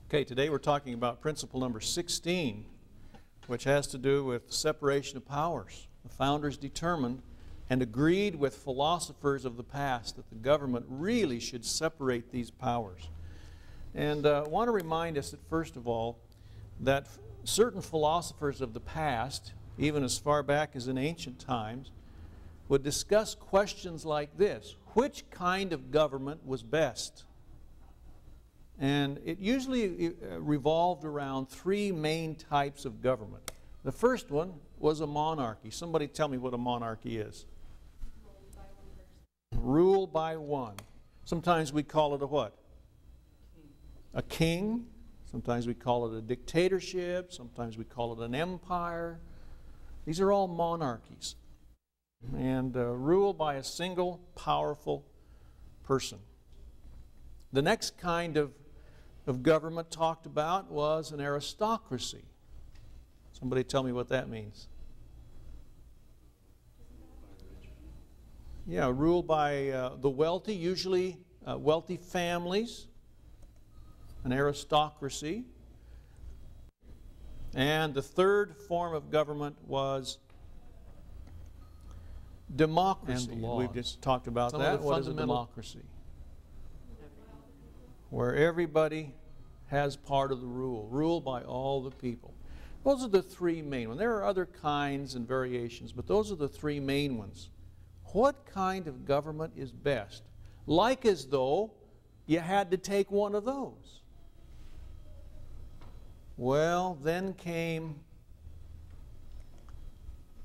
Okay, today we're talking about principle number 16, which has to do with separation of powers. The founders determined and agreed with philosophers of the past that the government really should separate these powers. And I want to remind us that, first of all, that certain philosophers of the past, even as far back as in ancient times, would discuss questions like this: which kind of government was best? And it usually revolved around three main types of government. The first one was a monarchy. Somebody tell me what a monarchy is. Rule by one. Sometimes we call it a what? A king. Sometimes we call it a dictatorship. Sometimes we call it an empire. These are all monarchies. And rule by a single powerful person. The next kind of government talked about was an aristocracy. Somebody tell me what that means. Yeah, ruled by the wealthy, usually wealthy families, an aristocracy. And the third form of government was democracy. And the laws. We've just talked about that. What is a democracy? Where everybody has part of the rule, ruled by all the people. Those are the three main ones. There are other kinds and variations, but those are the three main ones. What kind of government is best? Like as though you had to take one of those. Well, then came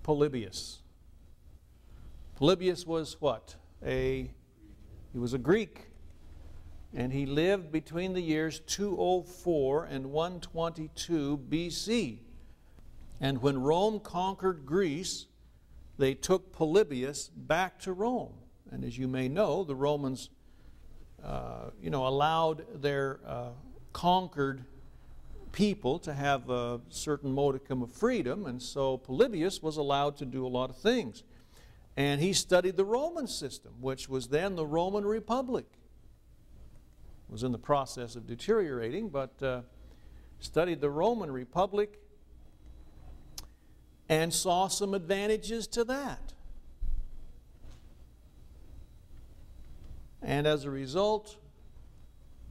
Polybius. Polybius was what? He was a Greek. And he lived between the years 204 and 122 BC. And when Rome conquered Greece, they took Polybius back to Rome. And as you may know, the Romans allowed their conquered people to have a certain modicum of freedom. And so Polybius was allowed to do a lot of things. And he studied the Roman system, which was then the Roman Republic. Was in the process of deteriorating, but studied the Roman Republic and saw some advantages to that. And as a result,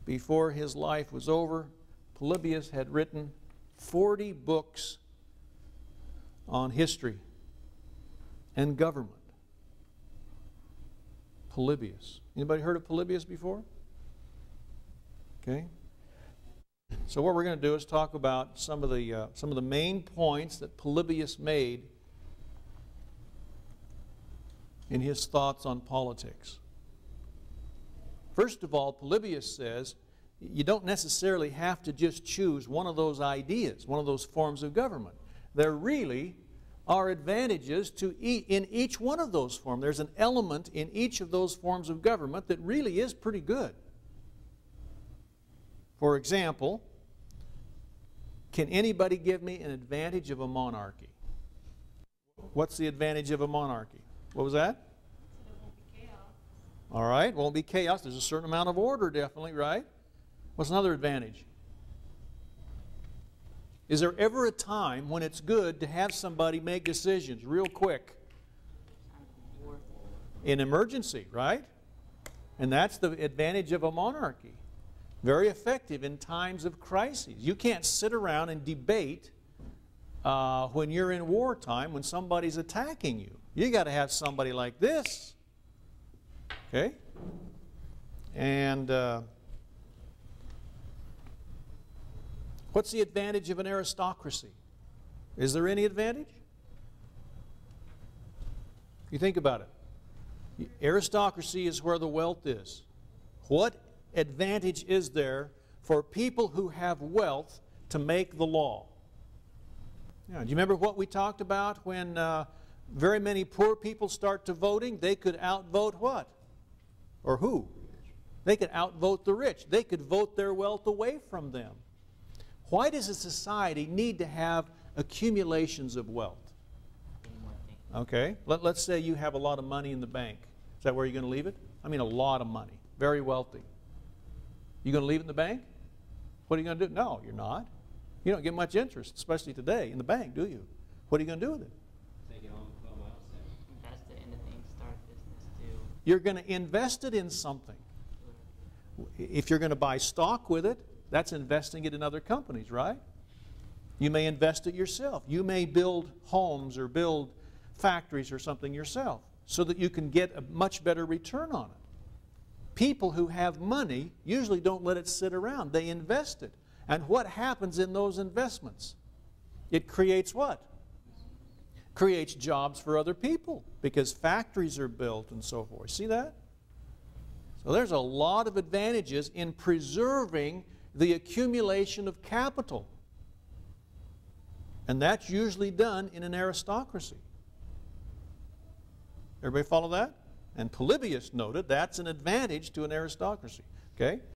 before his life was over, Polybius had written 40 books on history and government. Polybius. Anybody heard of Polybius before? Okay. So what we're going to do is talk about some of the main points that Polybius made in his thoughts on politics. First of all, Polybius says you don't necessarily have to just choose one of those ideas, one of those forms of government. There really are advantages in each one of those forms. There's an element in each of those forms of government that really is pretty good. For example, can anybody give me an advantage of a monarchy? What's the advantage of a monarchy? What was that? It won't be chaos. All right, won't be chaos. There's a certain amount of order, definitely, right? What's another advantage? Is there ever a time when it's good to have somebody make decisions real quick? In emergency, right? And that's the advantage of a monarchy. Very effective in times of crises. You can't sit around and debate when you're in wartime, when somebody's attacking you. You got to have somebody like this. Okay? And what's the advantage of an aristocracy? Is there any advantage? You think about it. Aristocracy is where the wealth is. What advantage is there for people who have wealth to make the law? Yeah, do you remember what we talked about when very many poor people start to voting? They could outvote what? Or who? They could outvote the rich. They could vote their wealth away from them. Why does a society need to have accumulations of wealth? Okay, let's say you have a lot of money in the bank. Is that where you're going to leave it? I mean a lot of money. Very wealthy. You going to leave it in the bank? What are you going to do? No, you're not. You don't get much interest, especially today, in the bank, do you? What are you going to do with it? Take it home, Invest it into things, start a business, do. You're going to invest it in something. If you're going to buy stock with it, that's investing it in other companies, right? You may invest it yourself. You may build homes or build factories or something yourself so that you can get a much better return on it. People who have money usually don't let it sit around. They invest it. And what happens in those investments? It creates what? Creates jobs for other people because factories are built and so forth. See that? So there's a lot of advantages in preserving the accumulation of capital. And that's usually done in an aristocracy. Everybody follow that? And Polybius noted that's an advantage to an aristocracy. Okay?